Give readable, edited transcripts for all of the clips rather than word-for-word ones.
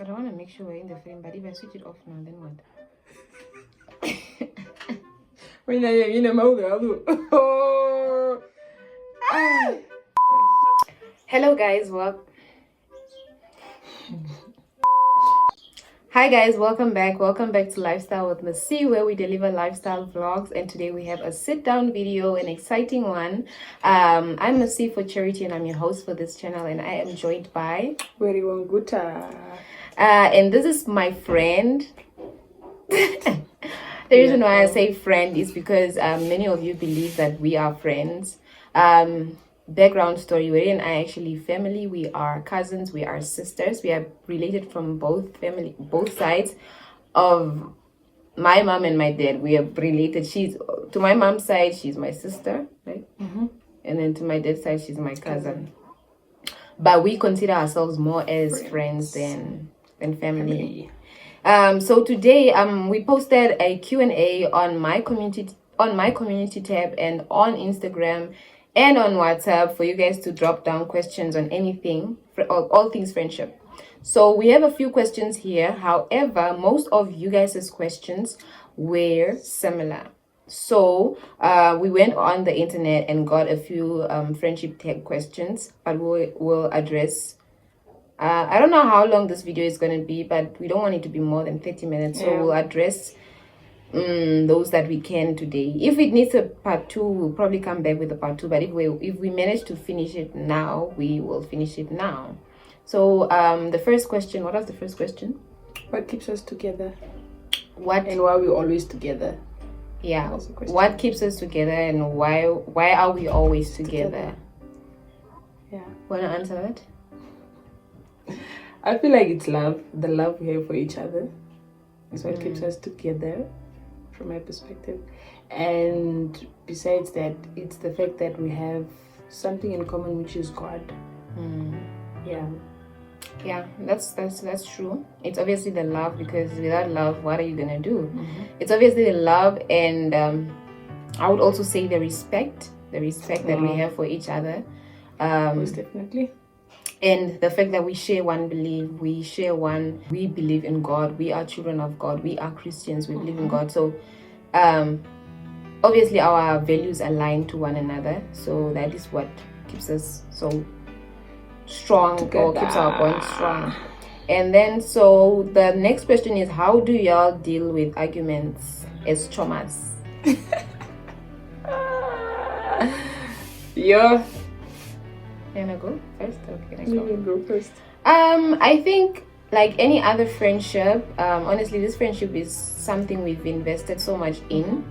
But I want to make sure we're in the frame. But if I switch it off now, then what? When I am in a mouth, hello guys, Hi guys, welcome back to Lifestyle with Mrs.C, where we deliver lifestyle vlogs. And today we have a sit down video, an exciting one. I'm Mrs.C for charity, and I'm your host for this channel, and I am joined by and this is my friend. The reason why I say friend is because many of you believe that we are friends. Background story, Weri and I actually family. We are cousins, we are sisters, we are related from both sides of my mom and my dad. We are related. She's to my mom's side, she's my sister, right? And then to my dad's side, she's my cousin. But we consider ourselves more as friends than family. So today we posted a Q&A on my community tab and on Instagram and on WhatsApp for you guys to drop down questions on anything, all things friendship. So we have a few questions here. However, most of you guys' questions were similar. So we went on the internet and got a few friendship tag questions, but we'll address. I don't know how long this video is going to be, but we don't want it to be more than 30 minutes. So we'll address those that we can today. If it needs a part 2, we'll probably come back with a part 2. But if we manage to finish it now, we will finish it now. So the first question, what was the first question? What keeps us together? And why we're always together? Yeah. What keeps us together and why are we always together? Yeah. Wanna answer that? I feel like it's love. The love we have for each other is what keeps us together, from my perspective. And besides that, it's the fact that we have something in common, which is God. Yeah, that's true. It's obviously the love, because without love, what are you gonna do? It's obviously the love, and I would also say the respect that we have for each other. Most definitely. And the fact that we share one belief, we believe in God. We are children of God. We are Christians. We believe in God. So obviously our values align to one another. So that is what keeps us so strong, or keeps our bond strong. And then so the next question is, how do y'all deal with arguments as chomas? Yeah. Can I go first? Okay, You can go first. I think like any other friendship, honestly, this friendship is something we've invested so much in.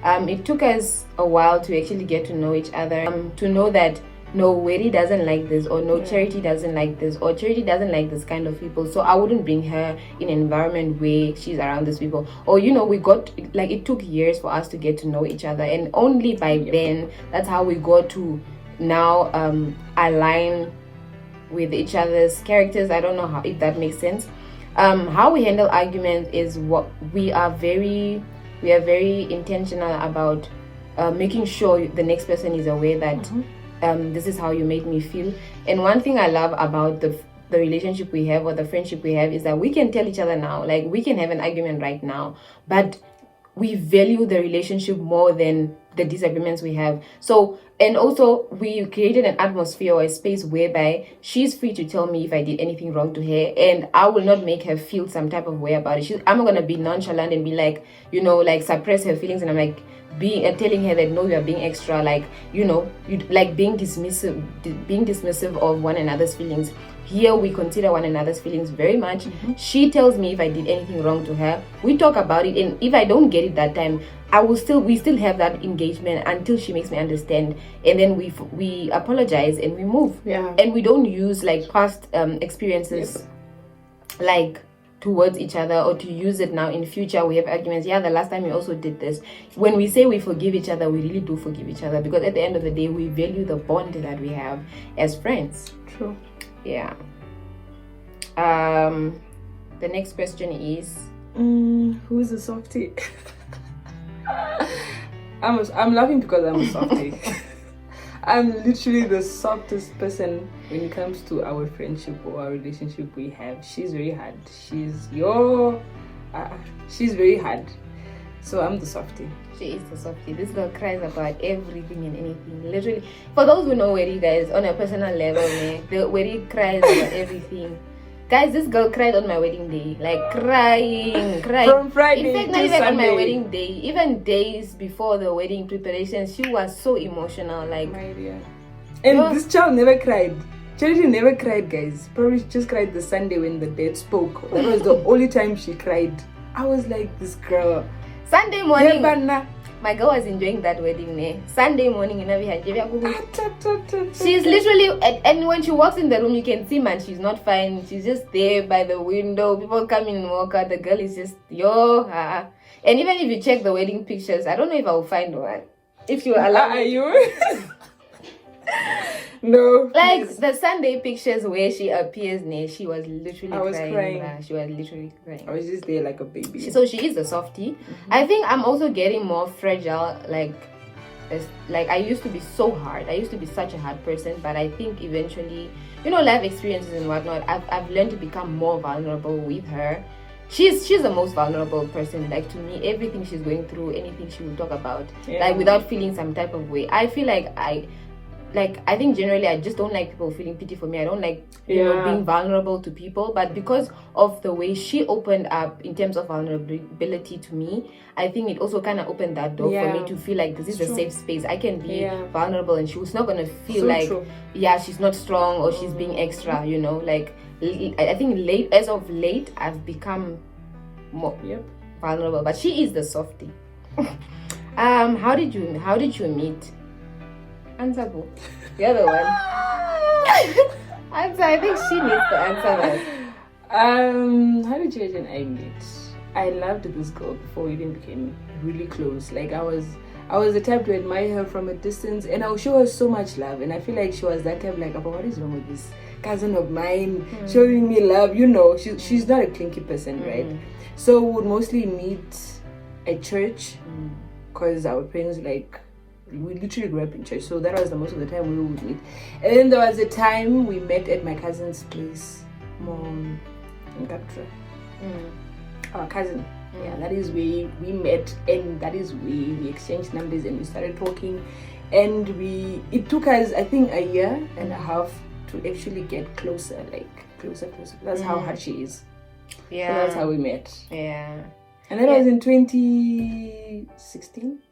It took us a while to actually get to know each other, to know that no, Weri doesn't like this, or no, Charity doesn't like this, or Charity doesn't like this kind of people, so I wouldn't bring her in an environment where she's around these people. Or we got, like, it took years for us to get to know each other, and only by then, that's how we got to now align with each other's characters. I don't know if that makes sense. How we handle arguments is what we are very intentional about, making sure the next person is aware that this is how you made me feel. And one thing I love about the relationship we have, or the friendship we have, is that we can tell each other now, like, we can have an argument right now, but we value the relationship more than the disagreements we have. So, and also we created an atmosphere or a space whereby she's free to tell me if I did anything wrong to her, and I will not make her feel some type of way about it. I'm not gonna be nonchalant and be like, like, suppress her feelings, and I'm like telling her that no, you are being extra, like, you like being dismissive of one another's feelings. Here we consider one another's feelings very much. She tells me if I did anything wrong to her. We talk about it, and if I don't get it that time, we still have that engagement until she makes me understand, and then we apologize and we move. And we don't use like past experiences like towards each other, or to use it now in future. We have arguments. The last time we also did this. When we say we forgive each other, we really do forgive each other, because at the end of the day, we value the bond that we have as friends. True. Yeah. The next question is, who is a softie? I'm laughing because I'm a softie. I'm literally the softest person when it comes to our friendship or our relationship we have. She's very hard. She's very hard. So I'm the softie. She is the softie. This girl cries about everything and anything. Literally, for those who know Weri, guys, on a personal level, Weri cries about everything. Guys, this girl cried on my wedding day. Like, crying. From Friday in fact, not to even Sunday. on my wedding day. Even days before the wedding preparations, she was so emotional. Like, my dear. And this child never cried. Charity never cried, guys. Probably she just cried the Sunday when the dad spoke. That was the only time she cried. I was like, this girl. Sunday morning, Yeah, my girl was enjoying that wedding. Sunday morning, she's literally, and when she walks in the room, you can see, man, she's not fine. She's just there by the window. People come in and walk out. The girl is just, And even if you check the wedding pictures, I don't know if I will find one. If you allow Are you? No. Like please. the Sunday pictures where she appears, she was literally crying. She was literally crying. I was just there like a baby. So she is a softie. Mm-hmm. I think I'm also getting more fragile. Like I used to be so hard. I used to be such a hard person, but I think eventually, life experiences and whatnot, I've learned to become more vulnerable with her. She's the most vulnerable person. Like, to me, everything she's going through, anything she will talk about, like without feeling some type of way. I feel like I think generally I just don't like people feeling pity for me. I don't like being vulnerable to people. But because of the way she opened up in terms of vulnerability to me, I think it also kind of opened that door for me to feel like this is a safe space. I can be vulnerable, and she was not gonna feel she's not strong or she's being extra. Like, I think as of late I've become more vulnerable. But she is the softie. How did you meet? Answer, boo. The other one. Answer. I think she needs to answer that. How did Jade and I meet? I loved this girl before we even became really close. Like, I was the type to admire her from a distance, and I would show her so much love. And I feel like she was that type, like, but what is wrong with this cousin of mine showing me love? She's not a clinky person, right? So we would mostly meet at church because our parents, like, we literally grew up in church, so that was the most of the time we would meet. And then there was a time we met at my cousin's place, Mom in Captra. Our cousin. Yeah, that is where we met, and that is where we exchanged numbers and we started talking. And it took us, I think, a year and a half to actually get closer. That's how hard she is. Yeah. So that's how we met. Yeah. And that was in 2016.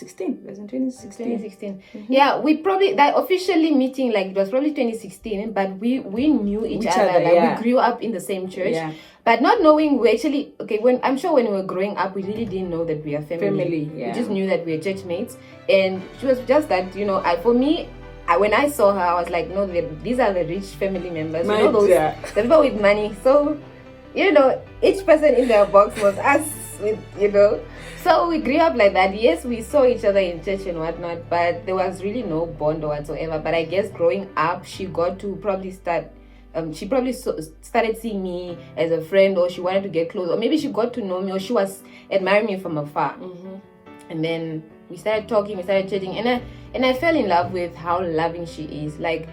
It was in 2016. Yeah, we probably, that officially meeting, like, it was probably 2016, but we knew each other. Like, we grew up in the same church, but not knowing we actually, when we were growing up, we really didn't know that we are family. We just knew that we were church mates, and she was just that, for me, when I saw her, I was like, no, these are the rich family members, the people with money. So, each person in their box was us with, So we grew up like that. Yes, we saw each other in church and whatnot, but there was really no bond or whatsoever. But I guess growing up, she got to probably start. She probably started seeing me as a friend, or she wanted to get close, or maybe she got to know me, or she was admiring me from afar. And then we started talking, we started chatting, and I fell in love with how loving she is. Like,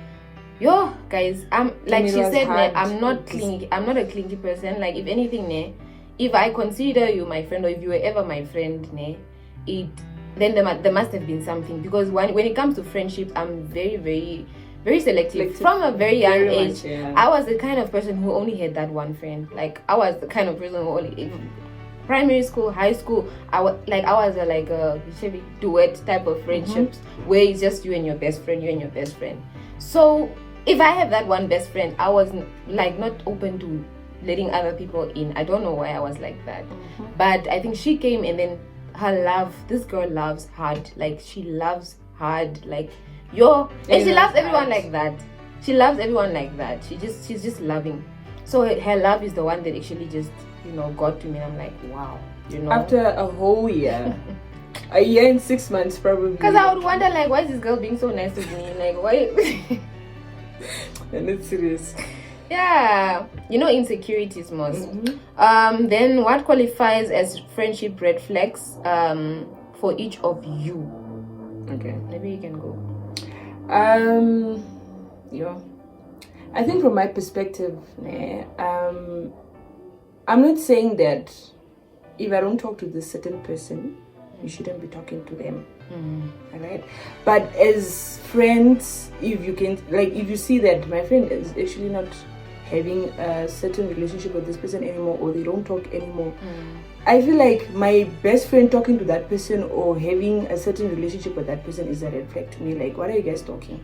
guys, I'm like she said, I'm not clingy. I'm not a clingy person. Like, if anything, if I consider you my friend, or if you were ever my friend, then there must have been something. Because when it comes to friendship, I'm very, very, very selective. From a very young age, I was the kind of person who only had that one friend. Like, I was the kind of person who only, primary school, high school, I was like a duet type of friendships, where it's just you and your best friend. So if I have that one best friend, I was like not open to letting other people in. I don't know why I was like that. But I think she came, and then her love, this girl loves hard. Like, she loves hard. Like, and she loves everyone like that. She loves everyone like that. She's just loving. So her love is the one that actually just, got to me. And I'm like, wow, After a whole year. A year and 6 months probably. Because I would wonder, like, why is this girl being so nice to me? Like, why? And it's serious. Yeah, insecurities most. Then what qualifies as friendship red flags for each of you? Okay, maybe you can go. Yeah. I think from my perspective, I'm not saying that if I don't talk to this certain person, you shouldn't be talking to them. Alright? But as friends, if you can, like, if you see that my friend is actually not having a certain relationship with this person anymore, or they don't talk anymore, I feel like my best friend talking to that person or having a certain relationship with that person is a red flag to me. Like, what are you guys talking?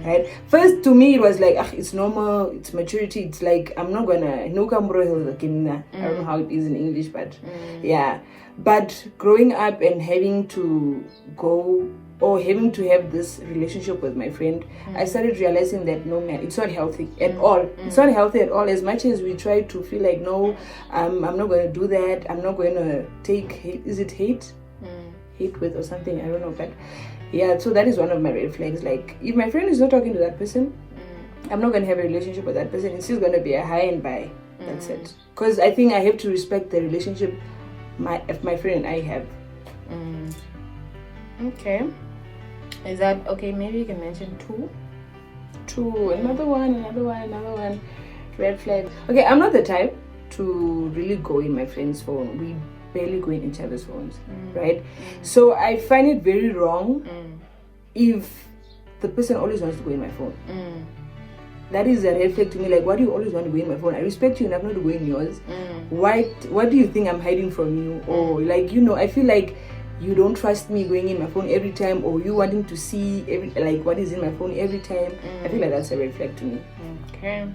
Right? First, to me, it was like, it's normal, it's maturity. It's like, I'm not gonna, no camera, I don't know how it is in English, but yeah. But growing up and having to go or having to have this relationship with my friend, I started realizing that no, man, it's not healthy at all. It's not healthy at all. As much as we try to feel like, no, I'm not going to do that. I'm not going to take hate. Is it hate? Hate with or something? I don't know. But yeah, so that is one of my red flags. Like, if my friend is not talking to that person, I'm not going to have a relationship with that person. It's just going to be a high and by. That's it. Because I think I have to respect the relationship my friend and I have. Okay. Is that okay? Maybe you can mention two. Another one. Red flag. Okay, I'm not the type to really go in my friend's phone. We barely go in each other's phones, right? So I find it very wrong if the person always wants to go in my phone. That is a red flag to me. Like, why do you always want to go in my phone? I respect you enough not to go in yours. What do you think I'm hiding from you? Or like, I feel like you don't trust me going in my phone every time, or you wanting to see what is in my phone every time. I feel like that's a red flag to me. Okay.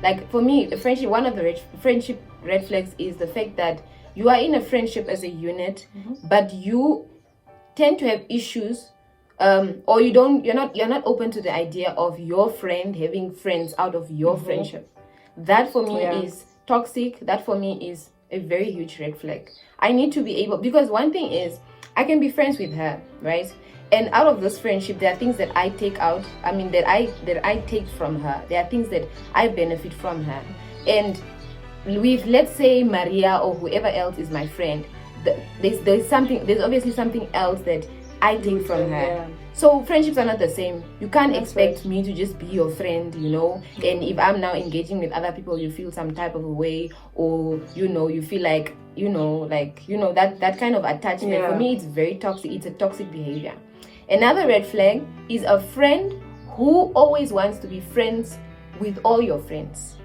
Like, for me, the friendship, one of the friendship red flags is the fact that you are in a friendship as a unit, but you tend to have issues, or you're not open to the idea of your friend having friends out of your friendship. That for me is toxic. That for me is a very huge red flag. I need to be able, because one thing is, I can be friends with her, right? And out of this friendship, there are things that I take out. I mean, that I take from her. There are things that I benefit from her. And with, let's say, Maria or whoever else is my friend, there's obviously something else that I take from her. Yeah. So friendships are not the same. You can't expect me to just be your friend, and if I'm now engaging with other people, you feel some type of a way, or you feel like that kind of attachment. Yeah. For me, it's very toxic. It's a toxic behavior. Another red flag is a friend who always wants to be friends with all your friends.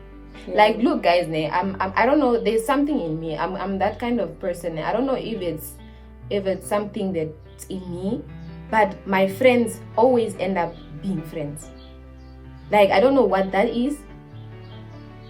Yeah. Like, look, guys, I don't know, there's something in me. I'm that kind of person. I don't know if it's something that's in me, but my friends always end up being friends. Like, I don't know what that is.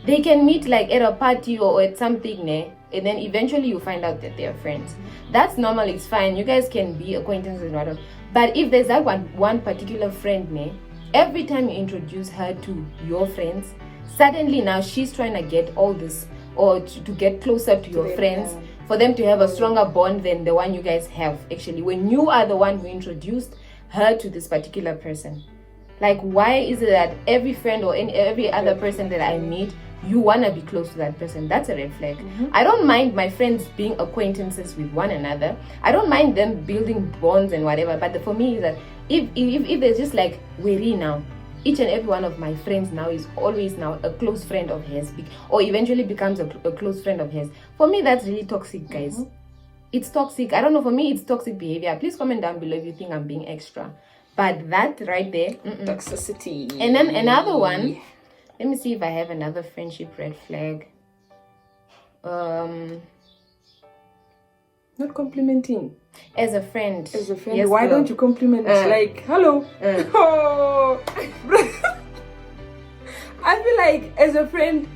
They can meet like at a party or at something, and then eventually you find out that they're friends. That's normal, it's fine. You guys can be acquaintances and whatever. But if there's that one particular friend, every time you introduce her to your friends, suddenly now she's trying to get all this, or to get closer to your friends, for them to have a stronger bond than the one you guys have, actually, when you are the one who introduced her to this particular person. Like, why is it that every friend or every other person that I meet, you want to be close to that person? That's a red flag. I don't mind my friends being acquaintances with one another. I don't mind them building bonds and whatever. But for me, is that if there's just like, we're now, each and every one of my friends now is always now a close friend of hers, or eventually becomes a close friend of hers. For me, that's really toxic, guys. It's toxic. I don't know, for me, it's toxic behavior. Please comment down below if you think I'm being extra. But that right there, toxicity. And then another one, let me see if I have another friendship red flag. Not complimenting. As a friend. Yes, why don't you compliment? Like, hello. Oh. I feel like as a friend,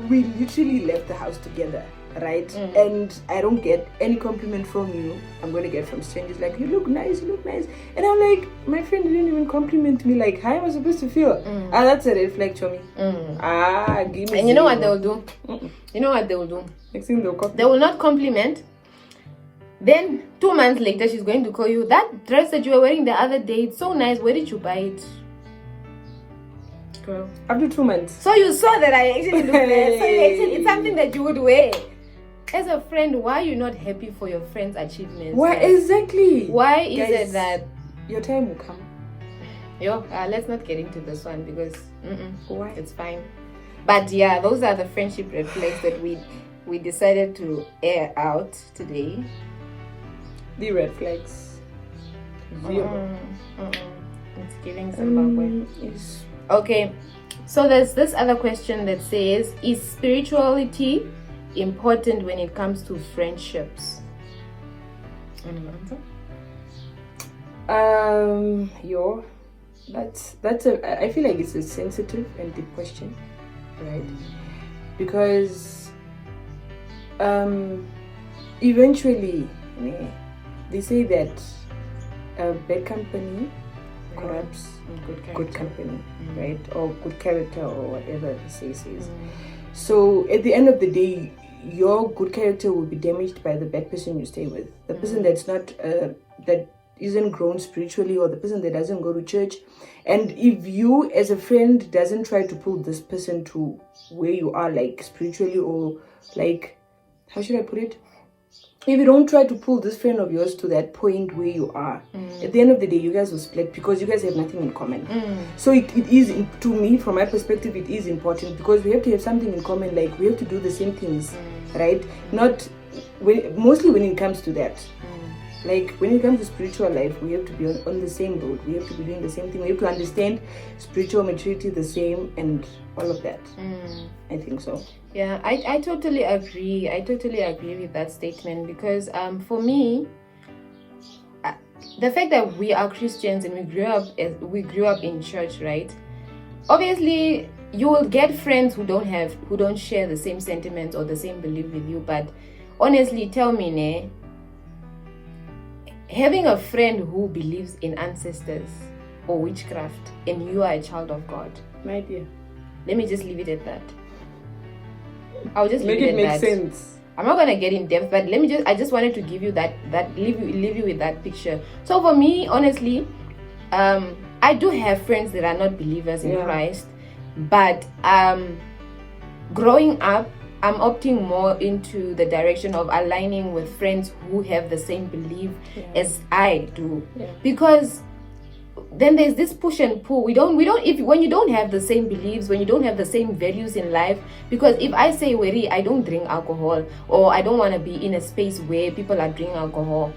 we literally left the house together, right? And I don't get any compliment from you. I'm going to get from strangers like, you look nice. And I'm like, my friend didn't even compliment me. Like, how am I supposed to feel? That's a red flag for me. Give me. And you know what they'll do? You know what they'll do? Next thing they will not compliment. Then 2 months later, she's going to call you, that dress that you were wearing the other day, it's so nice. Where did you buy it? Girl. After 2 months. So you saw that I actually look nice. So it's something that you would wear. As a friend, why are you not happy for your friend's achievements? Why exactly? Why is it that your time will come? Let's not get into this one because Why? it's fine. But yeah, those are the friendship red flags that we decided to air out today. The red flags. 0. It's giving Zimbabwe. Yes. Okay, so there's this other question that says, is spirituality important when it comes to friendships? Any answer? I feel like it's a sensitive and deep question, right? Because eventually they say that bad company corrupts good company, right? Or good character, or whatever the say says. So at the end of the day, your good character will be damaged by the bad person you stay with, the person that's not that isn't grown spiritually, or the person that doesn't go to church. And if you as a friend doesn't try to pull this person to where you are, like spiritually, or like, how should I put it, if you don't try to pull this friend of yours to that point where you are, at the end of the day you guys will split because you guys have nothing in common. So it is, to me, from my perspective, it is important because we have to have something in common, like we have to do the same things, right? Not mostly when it comes to that. Like when it comes to spiritual life, we have to be on the same road. We have to be doing the same thing. We have to understand spiritual maturity the same and all of that. I think so. Yeah, I totally agree. I totally agree with that statement because for me, the fact that we are Christians and we grew up in church, right? Obviously, you will get friends who don't share the same sentiments or the same belief with you. But honestly, tell me, having a friend who believes in ancestors or witchcraft and you are a child of God, My dear, let me just leave it at that. I'll just make leave it at make that. sense. I'm not gonna get in depth, but I just wanted to give you that leave you with that picture. So for me, honestly, I do have friends that are not believers in Christ, but growing up, I'm opting more into the direction of aligning with friends who have the same belief as I do, because then there's this push and pull. When you don't have the same beliefs, when you don't have the same values in life, because if I say, Weri, I don't drink alcohol, or I don't want to be in a space where people are drinking alcohol,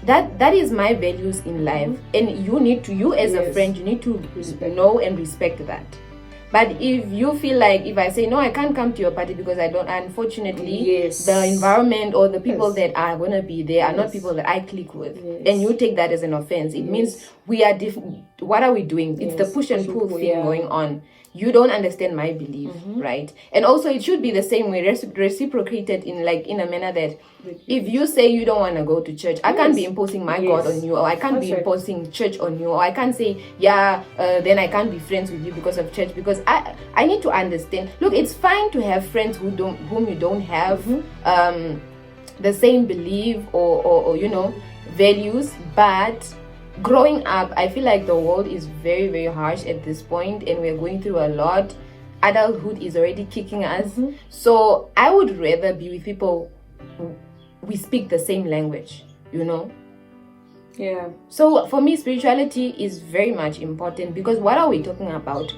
that is my values in life, and you as a friend, you need to know and respect that. But if you feel like, if I say, no, I can't come to your party because I don't, unfortunately, the environment or the people that are going to be there are not people that I click with, and you take that as an offense, it means we are different. What are we doing? It's the push and pull thing going on. You don't understand my belief, right? And also, it should be the same way, reciprocated in a manner that if you say you don't want to go to church, I can't be imposing my God on you, or I can't be imposing church on you, or I can't say, then I can't be friends with you because of church, because I need to understand. Look, it's fine to have friends whom you don't have the same belief or values, but growing up, I feel like the world is very, very harsh at this point, and we're going through a lot. Adulthood is already kicking us. So I would rather be with people who we speak the same language, So for me, spirituality is very much important, because what are we talking about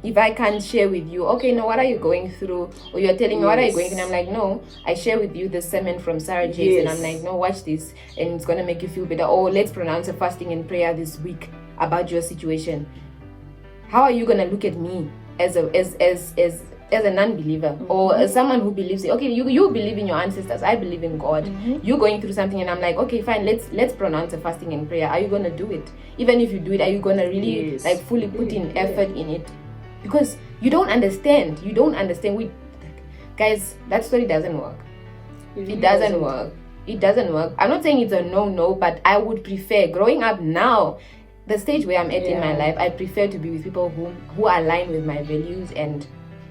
if I can't share with you, okay, no, what are you going through? Or you're telling me, what are you going through? And I'm like, no, I share with you the sermon from Sarah Jakes, and I'm like, no, watch this, and it's going to make you feel better. Or let's pronounce a fasting and prayer this week about your situation. How are you going to look at me as a non-believer, or as someone who believes, okay, you believe in your ancestors, I believe in God, you're going through something, and I'm like, okay, fine, let's pronounce a fasting and prayer. Are you going to do it? Even if you do it, are you going to really fully put in effort in it? Because you don't understand. Guys, that story doesn't work. It doesn't work. I'm not saying it's a no, but I would prefer, growing up now, the stage where I'm at in my life, I prefer to be with people who align with my values and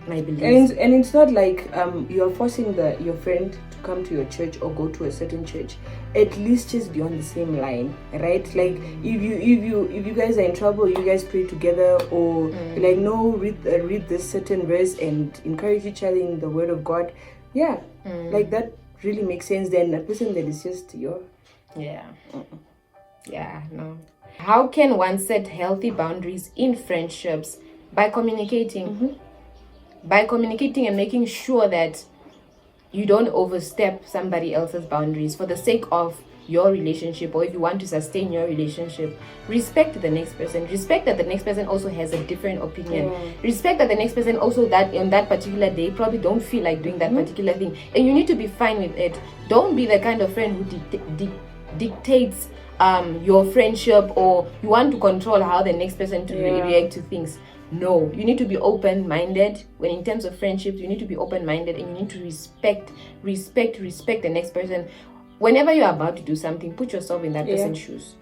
my beliefs. And it's not like you're forcing your friend to come to your church or go to a certain church. At least just be on the same line, right? Like if you guys are in trouble, you guys pray together, or like, no, read this certain verse and encourage each other in the word of God. Like that really makes sense. Then a person that is just Yeah, no. How can one set healthy boundaries in friendships? By communicating. By communicating and making sure that you don't overstep somebody else's boundaries for the sake of your relationship, or if you want to sustain your relationship. Respect the next person. Respect that the next person also has a different opinion. Respect that the next person also, that on that particular day probably don't feel like doing that particular thing, and you need to be fine with it. Don't be the kind of friend who dictates your friendship, or you want to control how the next person to react to things. No, you need to be open-minded. When in terms of friendships, you need to be open-minded, and you need to respect the next person. Whenever you're about to do something, put yourself in that person's shoes.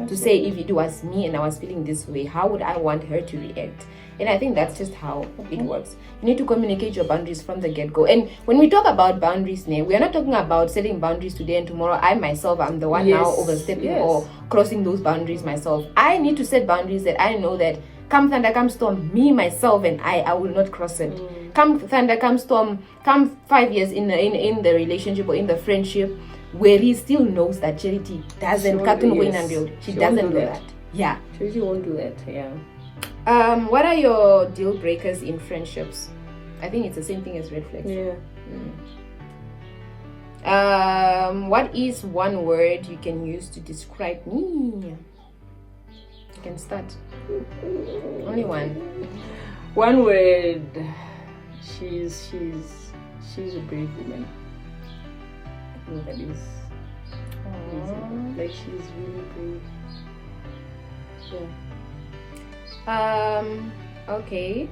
To say, if it was me and I was feeling this way, how would I want her to react? And I think that's just how it works. You need to communicate your boundaries from the get-go. And when we talk about boundaries now, we are not talking about setting boundaries today and tomorrow. I myself am the one now overstepping or crossing those boundaries myself. I need to set boundaries that I know that come thunder, come storm, me, myself, and I will not cross it. Come thunder, come storm, come 5 years in the relationship or in the friendship, where he still knows that Charity doesn't cut on win and build. She doesn't do that. Yeah. Charity won't do that. Yeah. What are your deal breakers in friendships? I think it's the same thing as red flags. Yeah. What is one word you can use to describe me? You can start. Only one. One word. She's a brave woman. I think that is easy. Like, she's really brave. Yeah. Okay.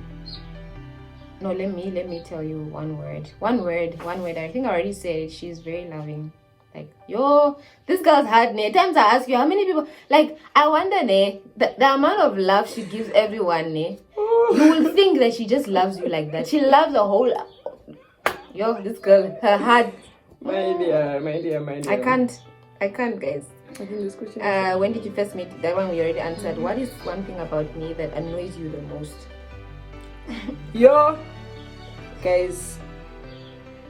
No, let me tell you one word. One word. I think I already said it. She's very loving. Like, yo, this girl's hard, ne. Times I ask you, how many people, like, I wonder, ne, the amount of love she gives everyone, ne, you will think that she just loves you like that. She loves the whole, yo, this girl, her heart. My dear. I can't, guys. I think this question when did you first meet? That one we already answered. What is one thing about me that annoys you the most? Yo, guys,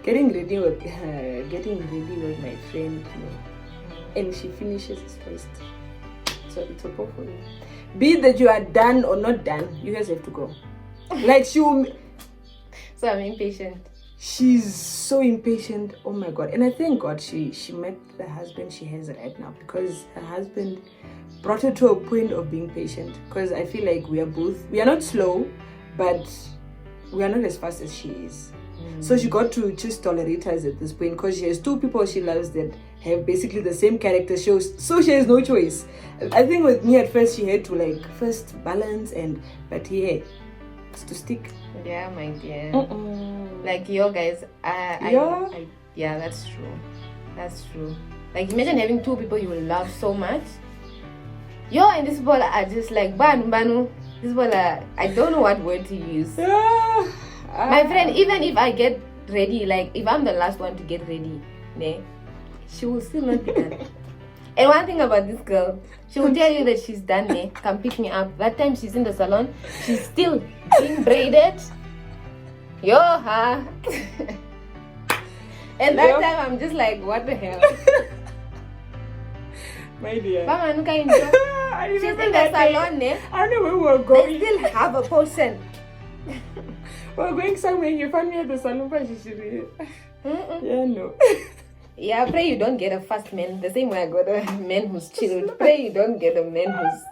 getting ready with my friend, and she finishes it first. So it's a go for me. Be it that you are done or not done, you guys have to go. Like, so I'm impatient. She's so impatient. Oh my god. And I thank God she met the husband she has right now, because her husband brought her to a point of being patient. Because I feel like we are not slow, but we are not as fast as she is. So she got to just tolerate us at this point, because she has two people she loves that have basically the same character shows, so she has no choice. I think with me at first she had to first balance, but yeah, it's to stick. Yeah, my dear. Like, yo, guys, yeah, that's true. Like, imagine having two people you will love so much. Yo, and these people are just like banu. These people are, I don't know what word to use. My friend, even if I get ready, like, if I'm the last one to get ready, ne, she will still not be done. And one thing about this girl, she will tell you that she's done, ne, come pick me up. That time she's in the salon, she's still being braided. Yo, huh? And that time I'm just like, what the hell? My dear. She's in the salon, ne? I know where we were going. They still have a portion. We're going somewhere and you find me at the salon, but she should be. Yeah, no. Yeah, pray you don't get a fast man. The same way I got a man who's chilled. Pray you don't get a man who's,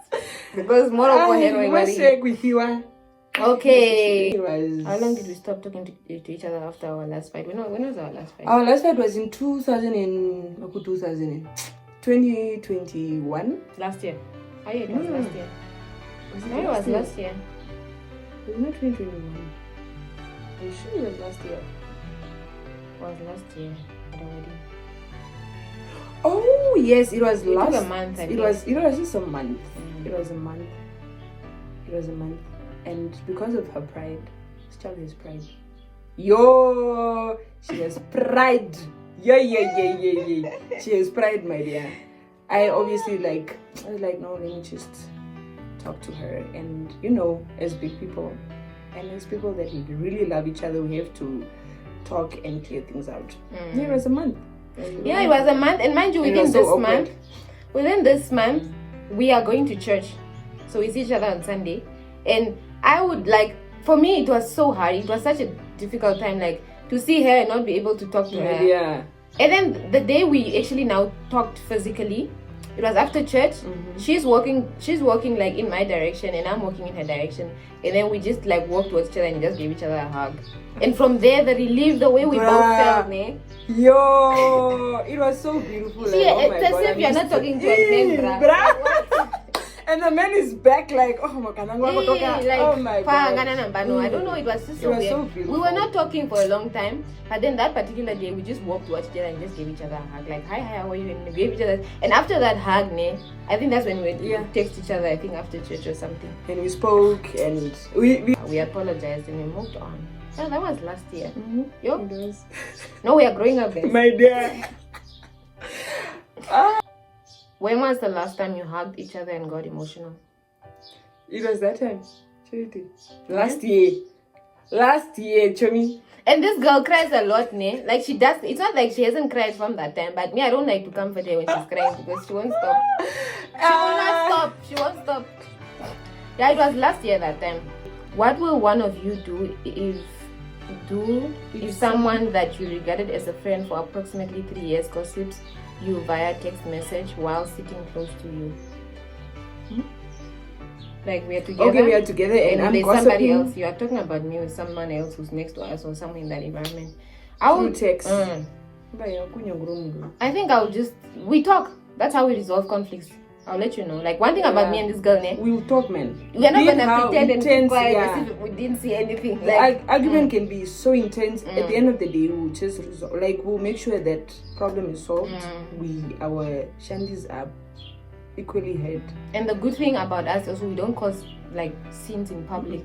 because more of a okay. How long did we stop talking to each other after our last fight? When was our last fight? Our last fight was in 2021. Last year. Oh yeah, it was last year. It was last year. It was not 2021. I'm sure it was last year. It was last year at the wedding. Oh yes, it was It took a month. It was just a month. It was a month. And because of her pride, this child has pride. Yo, she has pride. Yeah. She has pride, my dear. I was like, no, let me just talk to her. And as big people, and as people that really love each other, we have to talk and clear things out. Yeah, it was a month. Yeah, it was a month, and mind you, within this month, within this month, we are going to church. So we see each other on Sunday. And I would like, for me, it was so hard. It was such a difficult time, like, to see her and not be able to talk to her. Yeah. And then the day we actually now talked physically, it was after church. She's walking like in my direction and I'm walking in her direction. And then we just like walked towards each other and just gave each other a hug. And from there, the relief, the way we both felt, ne? Yo, it was so beautiful. See, like, it's as if you're not talking to a man, bruh. And the man is back like, oh my god, oh my god. I don't know, it was just so weird. So beautiful. We were not talking for a long time, but then that particular day we just walked towards each other and just gave each other a hug, like, hi, how are you? And we gave each other. And after that hug, I think that's when we text each other, I think after church or something. And we spoke and we apologized and we moved on. Oh, that was last year. Yo, it was. No, we are growing up, guys. My dear. When was the last time you hugged each other and got emotional? It was that time. Last year, Chomi. And this girl cries a lot, ne? Like she does. It's not like she hasn't cried from that time, but me, I don't like to comfort her when she's crying because she won't stop. She will not stop. She won't stop. Yeah, it was last year that time. What will one of you do if someone that you regarded as a friend for approximately 3 years gossips you via text message while sitting close to you? Like we are together. Okay, we are together and I'm there's gossiping. Somebody else. You are talking about me with someone else who's next to us or somewhere in that environment. I would text. I think we talk. That's how we resolve conflicts. I'll let you know. Like one thing about me and this girl, we'll talk, man. We're not gonna pretend and keep quiet as if we didn't see anything. Like argument can be so intense. At the end of the day, we'll just resolve. Like we'll make sure that problem is solved. Our shandies are equally heard. And the good thing about us also, we don't cause like scenes in public.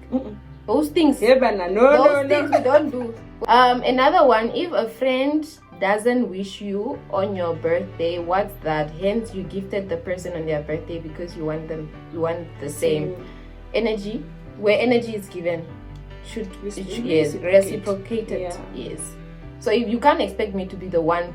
Those things. Things we don't do. Another one. If a friend doesn't wish you on your birthday, what's that? Hence, you gifted the person on their birthday because you want the same energy. Where energy is given, should reciprocated. Yes. So if you can't expect me to be the one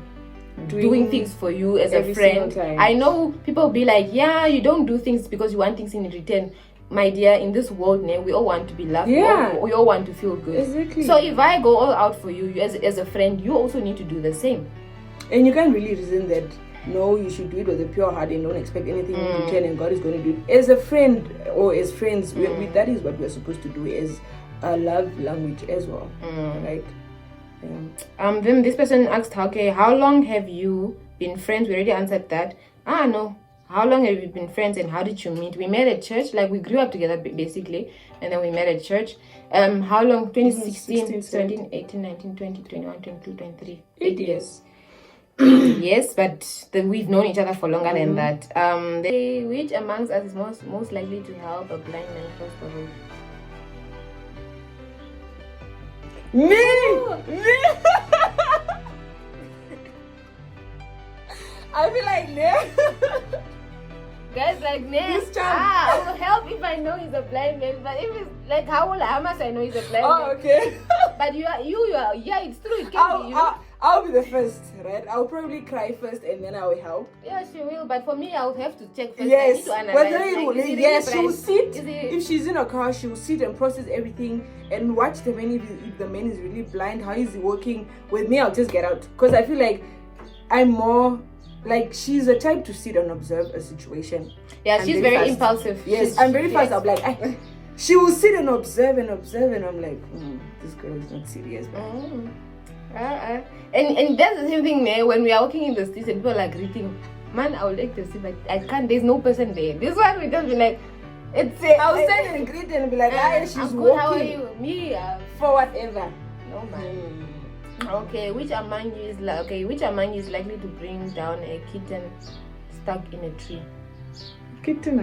doing things for you as a friend, I know people be like, yeah, you don't do things because you want things in return. My dear, in this world, we all want to be loved. We all want to feel good. Exactly. So if I go all out for you as a friend, you also need to do the same. And you can't really reason that, no, you should do it with a pure heart and don't expect anything in return and God is going to do it. As a friend or as friends, that is what we're supposed to do as a love language as well. Right? Yeah. Then this person asked, okay, how long have you been friends? We already answered that. No. How long have you been friends and how did you meet? We met at church, like we grew up together basically, and then we met at church. How long? 2016, 17, 18, 19, 20, 21, 22, 23. 8 years. Yes, but we've known each other for longer than that. Which amongst us is most likely to help a blind man cross the road? Me! I feel like no. Guys, like, I will help if I know he's a blind man. But if it's like, how much I know he's a blind man? Oh, okay. But you are, yeah, it's true. It can be you. I'll be the first, right? I'll probably cry first and then I will help. Yeah, she will. But for me, I would have to check first. Yes. I need to analyze. Yes, she'll sit. If she's in a car, she'll sit and process everything and watch the man. If the man is really blind, how is he working? With me, I'll just get out. Because I feel like I'm more... Like, she's a type to sit and observe a situation. Yeah, she's very impulsive. Yes, I'm very fast. I'm like, she will sit and observe, and I'm like, this girl is not serious. And that's the same thing, man. When we are walking in the streets and people are like greeting, man, I would like to see, but I can't. There's no person there. This one we just be like, I'll stand and greet and be like, she's I'm good, walking. how are you? Me, for whatever. No man. Okay, which among you is likely to bring down a kitten stuck in a tree? Kitten?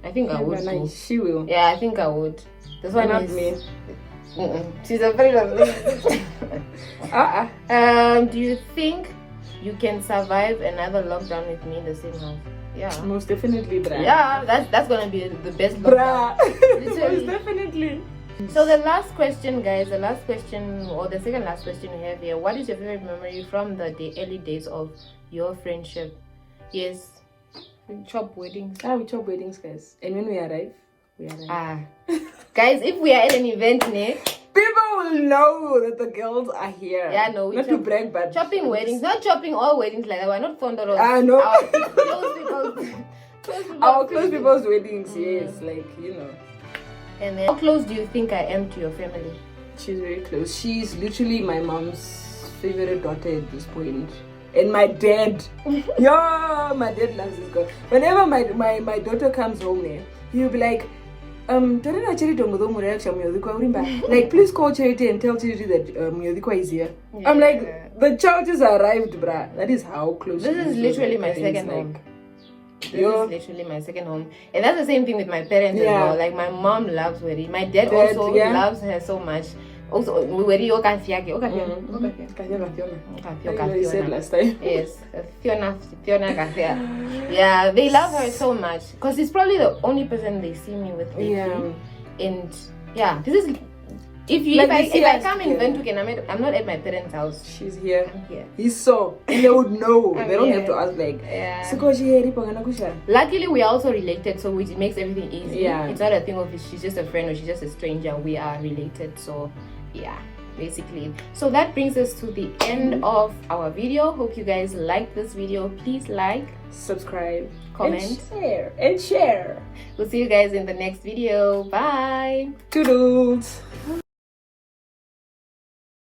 I think I would. Nice. She will. Yeah, I think I would. This one not is me. She's a very lovely. Do you think you can survive another lockdown with me in the same house? Yeah. Most definitely, bruh. Yeah, that's gonna be the best lockdown. Most definitely. So the last question, guys, the second last question we have here. What is your favorite memory from the early days of your friendship? Yes. chop weddings. We chop weddings, guys. And when we arrive. Guys, if we are at an event, people will know that the girls are here. Yeah, no, we not to brag, but chopping weddings, not chopping all weddings like that. We're not fond of no. Our close people's our close people's weddings, yes, like you know. And then, how close do you think I am to your family? She's very close. She's literally my mom's favorite daughter at this point. And my dad, my dad loves this girl. Whenever my daughter comes home, he'll be like, like, please call Charity and tell Charity that Myodikwa is here. Yeah. I'm like, the child just arrived, bruh. That is how close. This is literally my second home. This is literally my second home. And that's the same thing with my parents as well. Like, my mom loves Weri. My dad also loves her so much. Also, Weri Okafiake. You said last time. Yes. Fiona Kafia. Yeah, they love her so much. Because it's probably the only person they see me with lately. Yeah. And yeah, this is... If I come in Ventuk and I'm not at my parents' house, she's here. I'm here. He's so, and they would know. They don't have to ask like. Luckily, we are also related, so it makes everything easy. Yeah. It's not a thing of she's just a friend or she's just a stranger. We are related, so yeah, basically. So that brings us to the end of our video. Hope you guys liked this video. Please like, subscribe, comment, and share. We'll see you guys in the next video. Bye. Toodles.